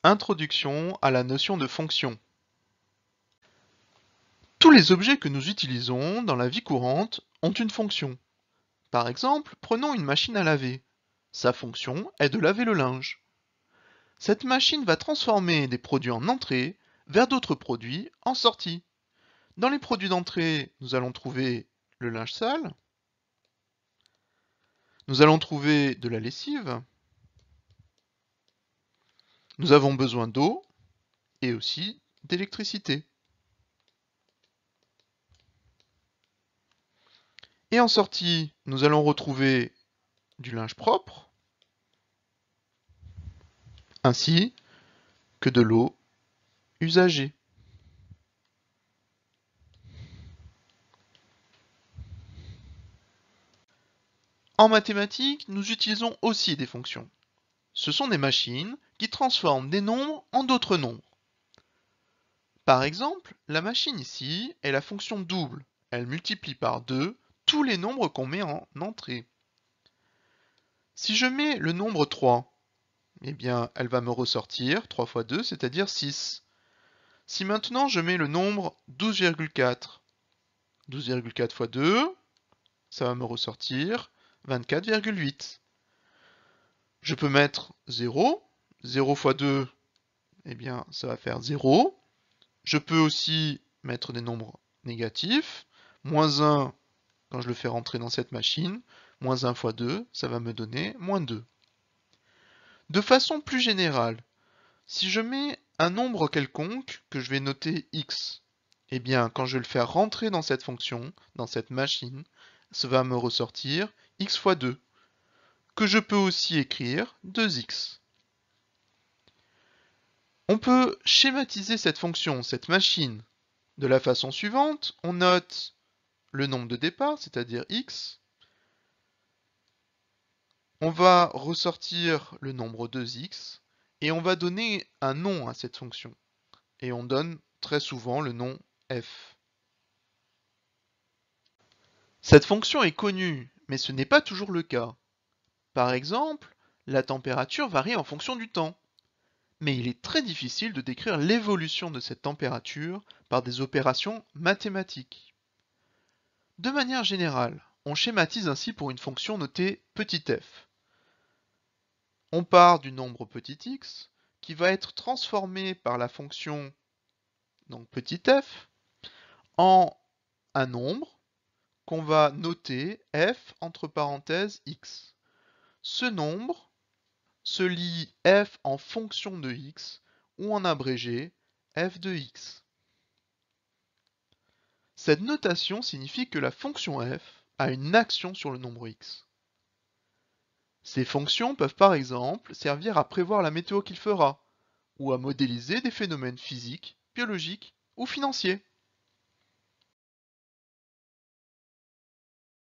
Introduction à la notion de fonction. Tous les objets que nous utilisons dans la vie courante ont une fonction. Par exemple, prenons une machine à laver. Sa fonction est de laver le linge. Cette machine va transformer des produits en entrée vers d'autres produits en sortie. Dans les produits d'entrée, nous allons trouver le linge sale, nous allons trouver de la lessive, nous avons besoin d'eau et aussi d'électricité. Et en sortie, nous allons retrouver du linge propre, ainsi que de l'eau usagée. En mathématiques, nous utilisons aussi des fonctions. Ce sont des machines qui transforment des nombres en d'autres nombres. Par exemple, la machine ici est la fonction double. Elle multiplie par 2 tous les nombres qu'on met en entrée. Si je mets le nombre 3, eh bien, elle va me ressortir 3 fois 2, c'est-à-dire 6. Si maintenant je mets le nombre 12,4, 12,4 fois 2, ça va me ressortir 24,8. Je peux mettre 0, 0 fois 2, eh bien, ça va faire 0. Je peux aussi mettre des nombres négatifs. Moins 1, quand je le fais rentrer dans cette machine, moins 1 fois 2, ça va me donner moins 2. De façon plus générale, si je mets un nombre quelconque que je vais noter x, eh bien, quand je vais le faire rentrer dans cette fonction, dans cette machine, ça va me ressortir x fois 2, que je peux aussi écrire 2x. On peut schématiser cette fonction, cette machine, de la façon suivante. On note le nombre de départ, c'est-à-dire x. On va ressortir le nombre 2x et on va donner un nom à cette fonction. Et on donne très souvent le nom f. Cette fonction est connue, mais ce n'est pas toujours le cas. Par exemple, la température varie en fonction du temps. Mais il est très difficile de décrire l'évolution de cette température par des opérations mathématiques. De manière générale, on schématise ainsi pour une fonction notée petit f. On part du nombre petit x, qui va être transformé par la fonction donc petit f en un nombre qu'on va noter f entre parenthèses x. Ce nombre se lit f en fonction de x ou en abrégé f de x. Cette notation signifie que la fonction f a une action sur le nombre x. Ces fonctions peuvent par exemple servir à prévoir la météo qu'il fera, ou à modéliser des phénomènes physiques, biologiques ou financiers.